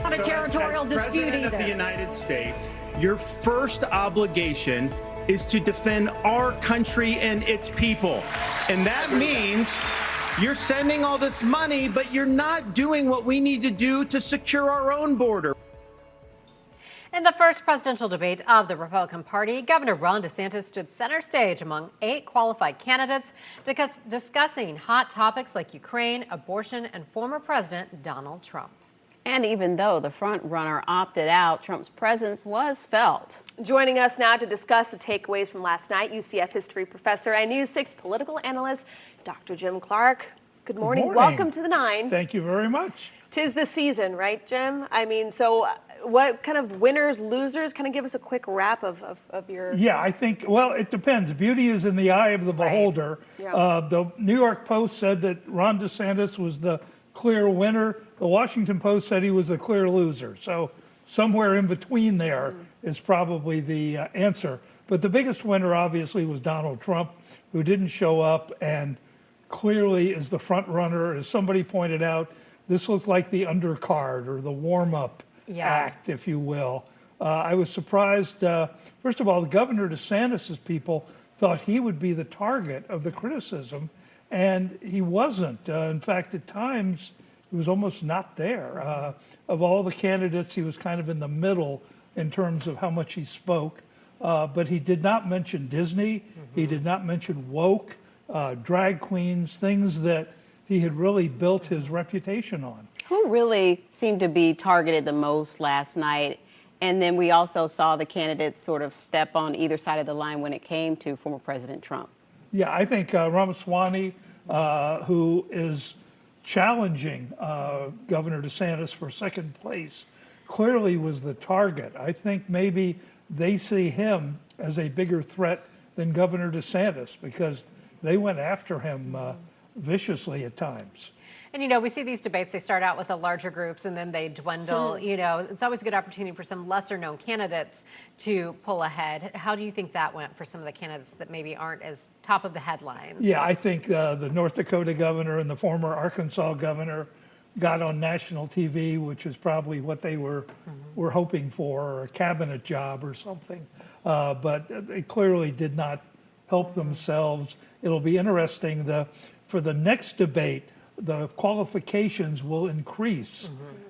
not a territorial dispute President either. of the United States, your first obligation is to defend our country and its people. And that means you're sending all this money, but you're not doing what we need to do to secure our own border. In the first presidential debate of the Republican Party, Governor Ron DeSantis stood center stage among 8 qualified candidates discussing hot topics like Ukraine, abortion, and former President Donald Trump. And even though the front runner opted out, Trump's presence was felt. Joining us now to discuss the takeaways from last night, UCF history professor and News 6 political analyst, Dr. Jim Clark. Good morning. Good morning. Welcome to the 9. Thank you very much. 'Tis the season, right, Jim? I mean, so what kind of winners, losers? Kind of give us a quick wrap of your... Yeah, I think, well, it depends. Beauty is in the eye of the beholder. Yeah. The New York Post said that Ron DeSantis was the clear winner. The Washington Post said he was the clear loser. So somewhere in between there is probably the answer. But the biggest winner, obviously, was Donald Trump, who didn't show up and clearly is the front runner. As somebody pointed out, this looked like the undercard or the warm-up act, if you will. I was surprised. First of all, Governor DeSantis' people thought he would be the target of the criticism, and he wasn't. In fact, at times, he was almost not there. Of all the candidates, he was kind of in the middle in terms of how much he spoke. But he did not mention Disney. He did not mention woke, drag queens, things that he had really built his reputation on. Who really seemed to be targeted the most last night? And then we also saw the candidates sort of step on either side of the line when it came to former President Trump. Yeah, I think Ramaswamy, who is challenging Governor DeSantis for second place, clearly was the target. I think maybe they see him as a bigger threat than Governor DeSantis because they went after him viciously at times. And, you know, we see these debates, they start out with the larger groups and then they dwindle. You know, it's always a good opportunity for some lesser known candidates to pull ahead. How do you think that went for some of the candidates that maybe aren't as top of the headlines? Yeah, I think the North Dakota governor and the former Arkansas governor got on national TV, which is probably what they were hoping for, or a cabinet job or something. But they clearly did not help themselves. It'll be interesting. For the next debate, the qualifications will increase.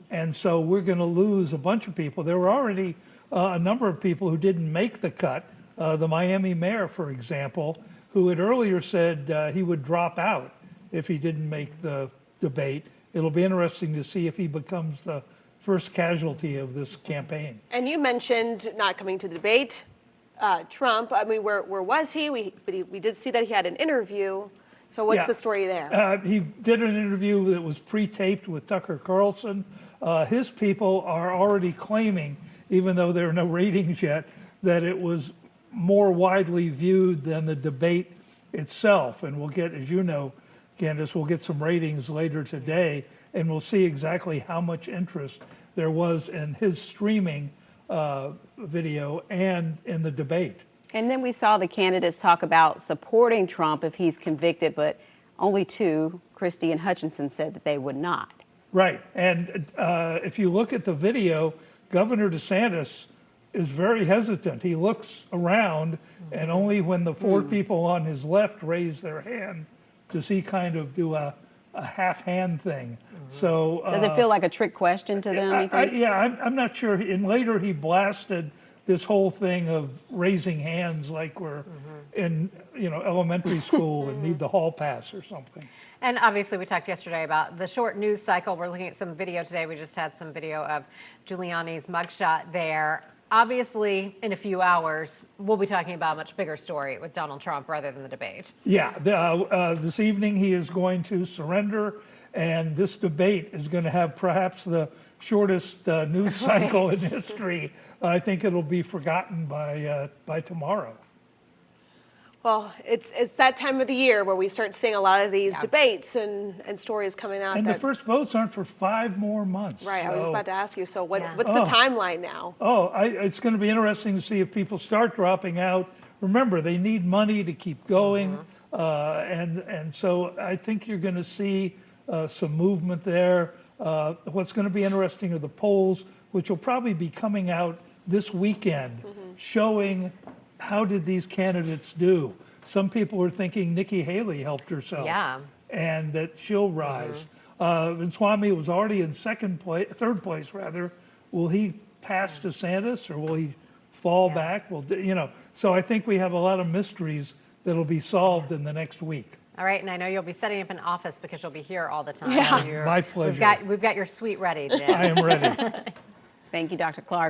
And so we're going to lose a bunch of people. There were already a number of people who didn't make the cut. The Miami mayor, for example, who had earlier said he would drop out if he didn't make the debate. It'll be interesting to see if he becomes the first casualty of this campaign. And you mentioned not coming to the debate. Trump, I mean, where was he? But we did see that he had an interview. So what's the story there? He did an interview that was pre-taped with Tucker Carlson. His people are already claiming, even though there are no ratings yet, that it was more widely viewed than the debate itself. And we'll get, as you know, Candace, we'll get some ratings later today, and we'll see exactly how much interest there was in his streaming video and in the debate. And then we saw the candidates talk about supporting Trump if he's convicted, but only 2, Christie and Hutchinson, said that they would not. Right. And if you look at the video, Governor DeSantis is very hesitant. He looks around, and only when the 4 people on his left raise their hand does he kind of do a half hand thing. So does it feel like a trick question to them, you think? I'm not sure. And later he blasted this whole thing of raising hands like we're in, elementary school and need the hall pass or something. And obviously we talked yesterday about the short news cycle. We're looking at some video today. We just had some video of Giuliani's mugshot there. Obviously, in a few hours, we'll be talking about a much bigger story with Donald Trump rather than the debate. Yeah, this evening he is going to surrender, and this debate is going to have perhaps the shortest news cycle in history. I think it'll be forgotten by tomorrow. Well, it's that time of the year where we start seeing a lot of these debates and stories coming out. And the first votes aren't for 5 more months. Right, so. I was about to ask you, so what's the timeline now? It's going to be interesting to see if people start dropping out. Remember, they need money to keep going. And so I think you're going to see some movement there. What's going to be interesting are the polls, which will probably be coming out this weekend, showing how did these candidates do. Some people were thinking Nikki Haley helped herself, and that she'll rise. And Swami was already in third place rather. Will he pass DeSantis, or will he fall back? Well, so I think we have a lot of mysteries that'll be solved in the next week. All right, and I know you'll be setting up an office because you'll be here all the time. Yeah. So My pleasure. We've got your suite ready, Jim. I am ready. Thank you, Dr. Clark.